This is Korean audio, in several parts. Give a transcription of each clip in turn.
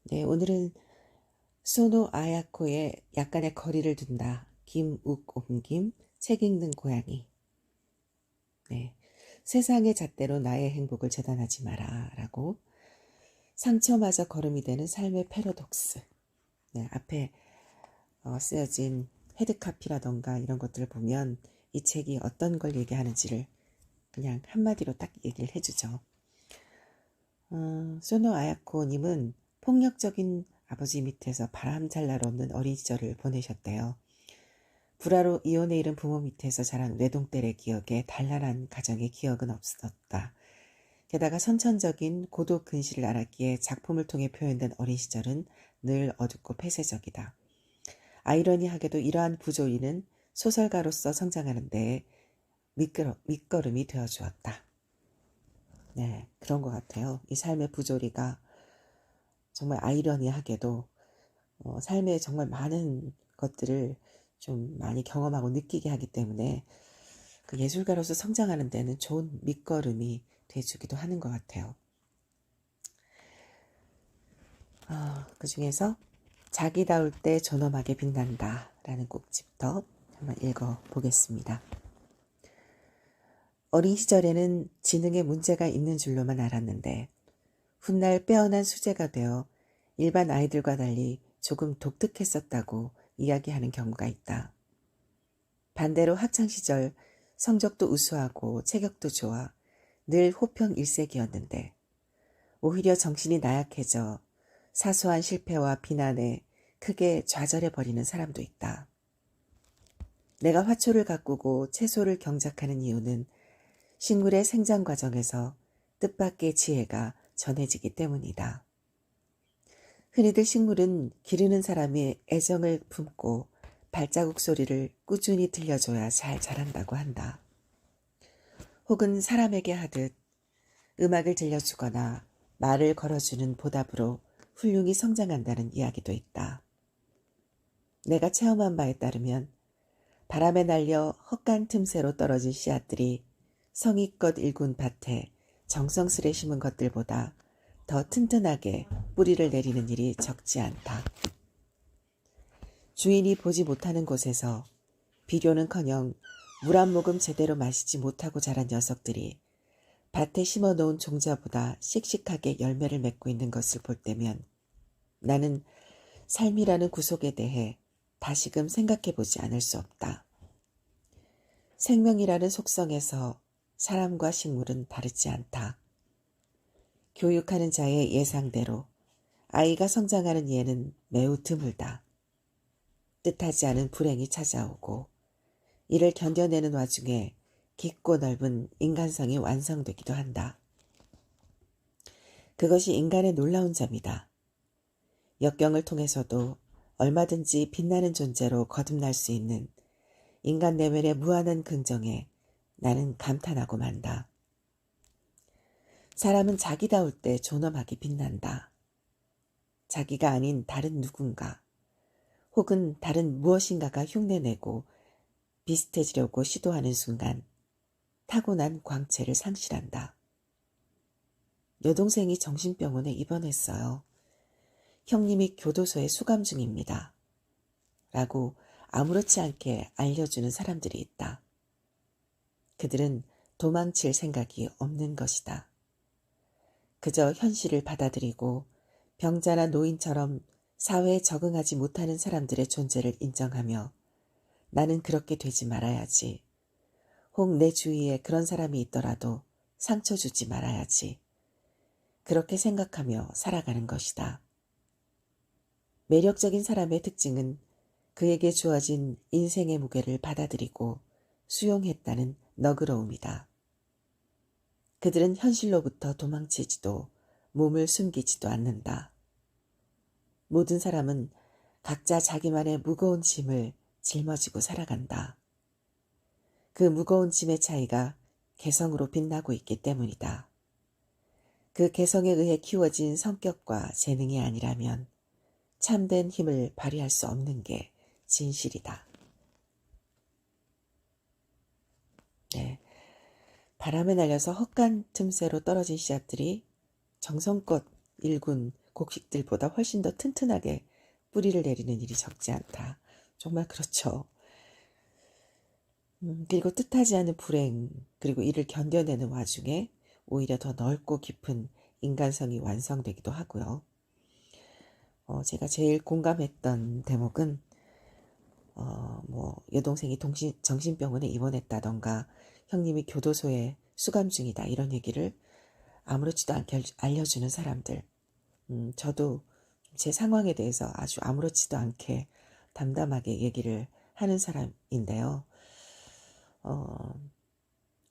네, 오늘은 소노 아야코의 약간의 거리를 둔다. 김욱 옮김, 책 읽는 고양이. 네, 세상의 잣대로 나의 행복을 재단하지 마라. 라고 상처마저 걸음이 되는 삶의 패러독스. 네, 앞에 쓰여진 헤드카피라던가 이런 것들을 보면 이 책이 어떤 걸 얘기하는지를 그냥 한마디로 딱 얘기를 해주죠. 소노 아야코님은 폭력적인 아버지 밑에서 바람잘 날 없는 어린 시절을 보내셨대요. 불화로 이혼에 이른 부모 밑에서 자란 외동딸의 기억에 단란한 가정의 기억은 없었다. 게다가 선천적인 고독 근시를 알았기에 작품을 통해 표현된 어린 시절은 늘 어둡고 폐쇄적이다. 아이러니하게도 이러한 부조리는 소설가로서 성장하는 데 밑거름이 되어주었다. 네, 그런 것 같아요. 이 삶의 부조리가 정말 아이러니하게도 삶에 정말 많은 것들을 좀 많이 경험하고 느끼게 하기 때문에 그 예술가로서 성장하는 데는 좋은 밑거름이 돼주기도 하는 것 같아요. 그 중에서 자기다울 때 존엄하게 빛난다 라는 꼭지부터 한번 읽어보겠습니다. 어린 시절에는 지능에 문제가 있는 줄로만 알았는데 훗날 빼어난 수재가 되어 일반 아이들과 달리 조금 독특했었다고 이야기하는 경우가 있다. 반대로 학창시절 성적도 우수하고 체격도 좋아 늘 호평일색이었는데 오히려 정신이 나약해져 사소한 실패와 비난에 크게 좌절해버리는 사람도 있다. 내가 화초를 가꾸고 채소를 경작하는 이유는 식물의 생장 과정에서 뜻밖의 지혜가 전해지기 때문이다. 흔히들 식물은 기르는 사람이 애정을 품고 발자국 소리를 꾸준히 들려줘야 잘 자란다고 한다. 혹은 사람에게 하듯 음악을 들려주거나 말을 걸어주는 보답으로 훌륭히 성장한다는 이야기도 있다. 내가 체험한 바에 따르면 바람에 날려 헛간 틈새로 떨어진 씨앗들이 성의껏 일군 밭에 정성스레 심은 것들보다 더 튼튼하게 뿌리를 내리는 일이 적지 않다. 주인이 보지 못하는 곳에서 비료는커녕 물 한 모금 제대로 마시지 못하고 자란 녀석들이 밭에 심어놓은 종자보다 씩씩하게 열매를 맺고 있는 것을 볼 때면 나는 삶이라는 구속에 대해 다시금 생각해보지 않을 수 없다. 생명이라는 속성에서 사람과 식물은 다르지 않다. 교육하는 자의 예상대로 아이가 성장하는 예는 매우 드물다. 뜻하지 않은 불행이 찾아오고 이를 견뎌내는 와중에 깊고 넓은 인간성이 완성되기도 한다. 그것이 인간의 놀라운 점이다. 역경을 통해서도 얼마든지 빛나는 존재로 거듭날 수 있는 인간 내면의 무한한 긍정에 나는 감탄하고 만다. 사람은 자기다울 때 존엄하게 빛난다. 자기가 아닌 다른 누군가 혹은 다른 무엇인가가 흉내내고 비슷해지려고 시도하는 순간 타고난 광채를 상실한다. 여동생이 정신병원에 입원했어요. 형님이 교도소에 수감 중입니다. 라고 아무렇지 않게 알려주는 사람들이 있다. 그들은 도망칠 생각이 없는 것이다. 그저 현실을 받아들이고 병자나 노인처럼 사회에 적응하지 못하는 사람들의 존재를 인정하며 나는 그렇게 되지 말아야지. 혹 내 주위에 그런 사람이 있더라도 상처 주지 말아야지. 그렇게 생각하며 살아가는 것이다. 매력적인 사람의 특징은 그에게 주어진 인생의 무게를 받아들이고 수용했다는 너그러움이다. 그들은 현실로부터 도망치지도 몸을 숨기지도 않는다. 모든 사람은 각자 자기만의 무거운 짐을 짊어지고 살아간다. 그 무거운 짐의 차이가 개성으로 빛나고 있기 때문이다. 그 개성에 의해 키워진 성격과 재능이 아니라면 참된 힘을 발휘할 수 없는 게 진실이다. 네, 바람에 날려서 헛간 틈새로 떨어진 씨앗들이 정성껏 일군 곡식들보다 훨씬 더 튼튼하게 뿌리를 내리는 일이 적지 않다. 정말 그렇죠. 그리고 뜻하지 않은 불행, 그리고 이를 견뎌내는 와중에 오히려 더 넓고 깊은 인간성이 완성되기도 하고요. 제가 제일 공감했던 대목은 여동생이 정신병원에 입원했다던가 형님이 교도소에 수감 중이다 이런 얘기를 아무렇지도 않게 알려주는 사람들. 저도 제 상황에 대해서 아주 아무렇지도 않게 담담하게 얘기를 하는 사람인데요.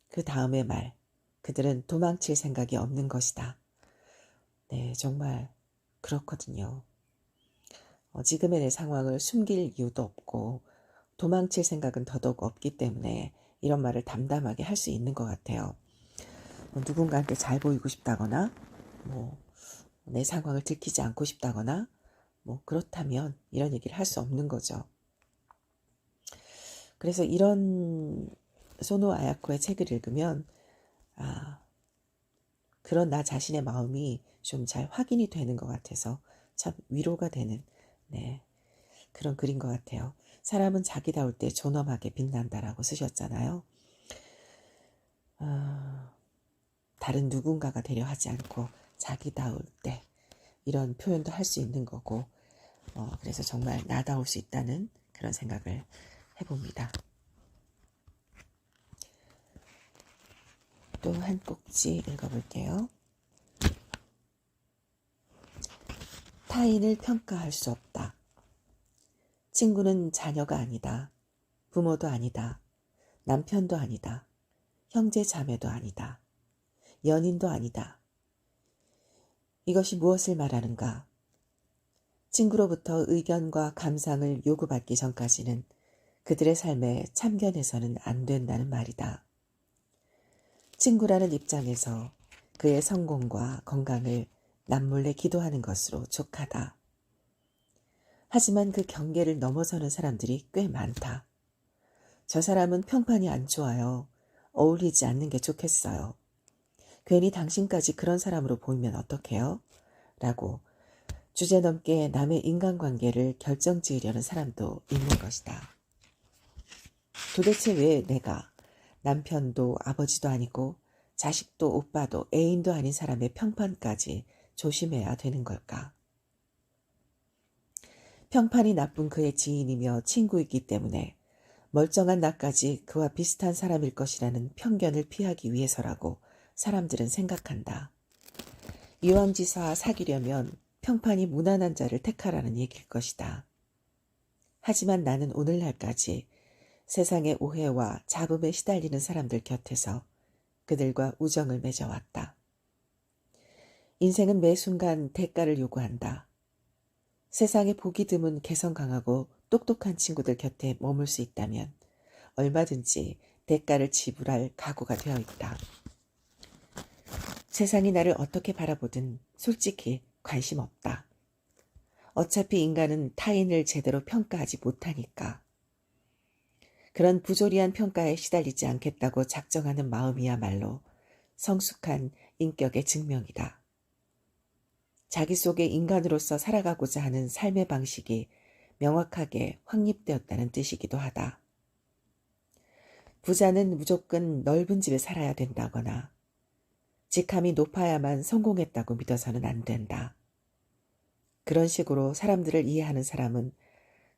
그 다음의 말, 그들은 도망칠 생각이 없는 것이다. 네, 정말 그렇거든요. 지금의 내 상황을 숨길 이유도 없고 도망칠 생각은 더더욱 없기 때문에 이런 말을 담담하게 할 수 있는 것 같아요. 누군가한테 잘 보이고 싶다거나 내 상황을 들키지 않고 싶다거나 그렇다면 이런 얘기를 할 수 없는 거죠. 그래서 이런 소노 아야코의 책을 읽으면 그런 나 자신의 마음이 좀 잘 확인이 되는 것 같아서 참 위로가 되는 그런 글인 것 같아요. 사람은 자기다울 때 존엄하게 빛난다라고 쓰셨잖아요. 다른 누군가가 되려 하지 않고 자기다울 때 이런 표현도 할 수 있는 거고 그래서 정말 나다울 수 있다는 그런 생각을 해봅니다. 또 한 꼭지 읽어볼게요. 타인을 평가할 수 없다. 친구는 자녀가 아니다. 부모도 아니다. 남편도 아니다. 형제 자매도 아니다. 연인도 아니다. 이것이 무엇을 말하는가? 친구로부터 의견과 감상을 요구받기 전까지는 그들의 삶에 참견해서는 안 된다는 말이다. 친구라는 입장에서 그의 성공과 건강을 남몰래 기도하는 것으로 족하다. 하지만 그 경계를 넘어서는 사람들이 꽤 많다. 저 사람은 평판이 안 좋아요. 어울리지 않는 게 좋겠어요. 괜히 당신까지 그런 사람으로 보이면 어떡해요? 라고 주제넘게 남의 인간관계를 결정지으려는 사람도 있는 것이다. 도대체 왜 내가 남편도 아버지도 아니고 자식도 오빠도 애인도 아닌 사람의 평판까지 조심해야 되는 걸까? 평판이 나쁜 그의 지인이며 친구이기 때문에 멀쩡한 나까지 그와 비슷한 사람일 것이라는 편견을 피하기 위해서라고 사람들은 생각한다. 이왕지사 사귀려면 평판이 무난한 자를 택하라는 얘기일 것이다. 하지만 나는 오늘날까지 세상의 오해와 잡음에 시달리는 사람들 곁에서 그들과 우정을 맺어왔다. 인생은 매 순간 대가를 요구한다. 세상에 보기 드문 개성 강하고 똑똑한 친구들 곁에 머물 수 있다면 얼마든지 대가를 지불할 각오가 되어 있다. 세상이 나를 어떻게 바라보든 솔직히 관심 없다. 어차피 인간은 타인을 제대로 평가하지 못하니까. 그런 부조리한 평가에 시달리지 않겠다고 작정하는 마음이야말로 성숙한 인격의 증명이다. 자기 속에 인간으로서 살아가고자 하는 삶의 방식이 명확하게 확립되었다는 뜻이기도 하다. 부자는 무조건 넓은 집에 살아야 된다거나 직함이 높아야만 성공했다고 믿어서는 안 된다. 그런 식으로 사람들을 이해하는 사람은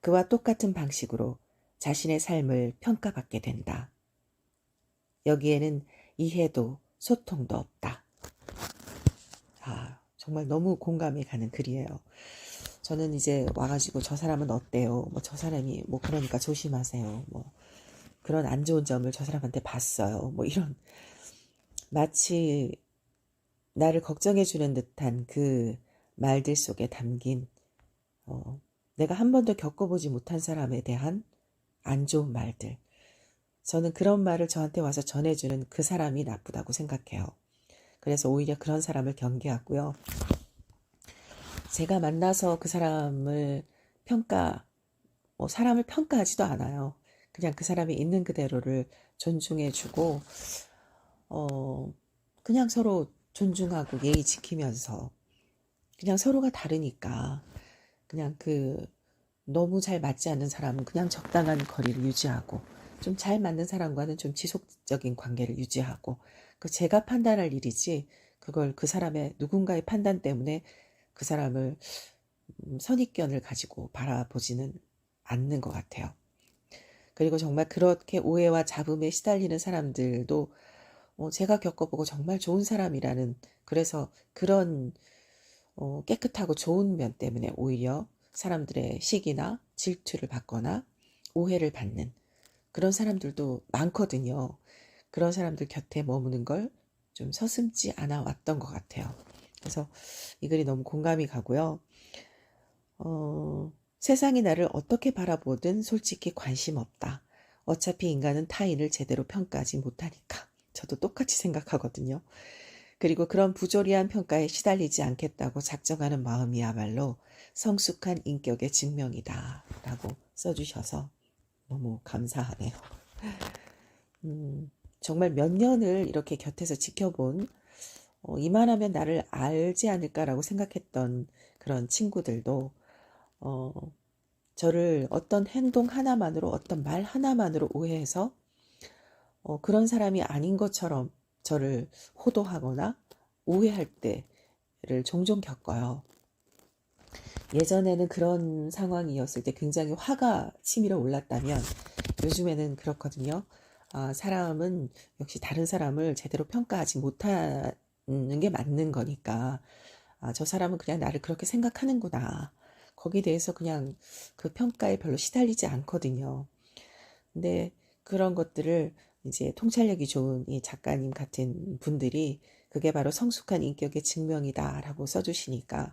그와 똑같은 방식으로 자신의 삶을 평가받게 된다. 여기에는 이해도 소통도 없다. 정말 너무 공감이 가는 글이에요. 저는 이제 와가지고 저 사람은 어때요? 저 사람이 그러니까 조심하세요. 그런 안 좋은 점을 저 사람한테 봤어요. 이런 마치 나를 걱정해주는 듯한 그 말들 속에 담긴 내가 한 번도 겪어보지 못한 사람에 대한 안 좋은 말들. 저는 그런 말을 저한테 와서 전해주는 그 사람이 나쁘다고 생각해요. 그래서 오히려 그런 사람을 경계하고요. 제가 만나서 그 사람을 사람을 평가하지도 않아요. 그냥 그 사람이 있는 그대로를 존중해주고 그냥 서로 존중하고 예의 지키면서 그냥 서로가 다르니까 그냥 너무 잘 맞지 않는 사람은 그냥 적당한 거리를 유지하고 좀 잘 맞는 사람과는 좀 지속적인 관계를 유지하고 제가 판단할 일이지 그걸 그 사람의 누군가의 판단 때문에 그 사람을 선입견을 가지고 바라보지는 않는 것 같아요. 그리고 정말 그렇게 오해와 잡음에 시달리는 사람들도 제가 겪어보고 정말 좋은 사람이라는 그래서 그런 깨끗하고 좋은 면 때문에 오히려 사람들의 시기나 질투를 받거나 오해를 받는 그런 사람들도 많거든요. 그런 사람들 곁에 머무는 걸 좀 서슴지 않아 왔던 것 같아요. 그래서 이 글이 너무 공감이 가고요. 세상이 나를 어떻게 바라보든 솔직히 관심 없다. 어차피 인간은 타인을 제대로 평가하지 못하니까. 저도 똑같이 생각하거든요. 그리고 그런 부조리한 평가에 시달리지 않겠다고 작정하는 마음이야말로 성숙한 인격의 증명이다. 라고 써주셔서 너무 감사하네요. 정말 몇 년을 이렇게 곁에서 지켜본 이만하면 나를 알지 않을까라고 생각했던 그런 친구들도 저를 어떤 행동 하나만으로 어떤 말 하나만으로 오해해서 그런 사람이 아닌 것처럼 저를 호도하거나 오해할 때를 종종 겪어요. 예전에는 그런 상황이었을 때 굉장히 화가 치밀어 올랐다면 요즘에는 그렇거든요. 사람은 역시 다른 사람을 제대로 평가하지 못하는 게 맞는 거니까 저 사람은 그냥 나를 그렇게 생각하는구나. 거기에 대해서 그냥 그 평가에 별로 시달리지 않거든요. 근데 그런 것들을 이제 통찰력이 좋은 이 작가님 같은 분들이 그게 바로 성숙한 인격의 증명이다라고 써주시니까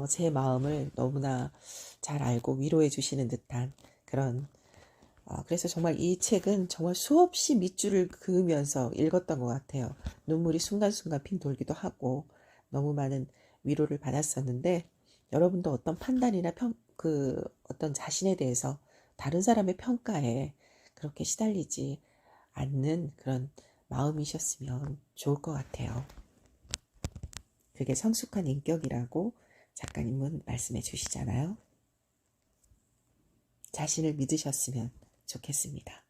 제 마음을 너무나 잘 알고 위로해 주시는 듯한 그런 그래서 정말 이 책은 정말 수없이 밑줄을 그으면서 읽었던 것 같아요. 눈물이 순간순간 핑 돌기도 하고 너무 많은 위로를 받았었는데 여러분도 어떤 판단이나 어떤 자신에 대해서 다른 사람의 평가에 그렇게 시달리지 않는 그런 마음이셨으면 좋을 것 같아요. 그게 성숙한 인격이라고 작가님은 말씀해 주시잖아요. 자신을 믿으셨으면 좋겠습니다.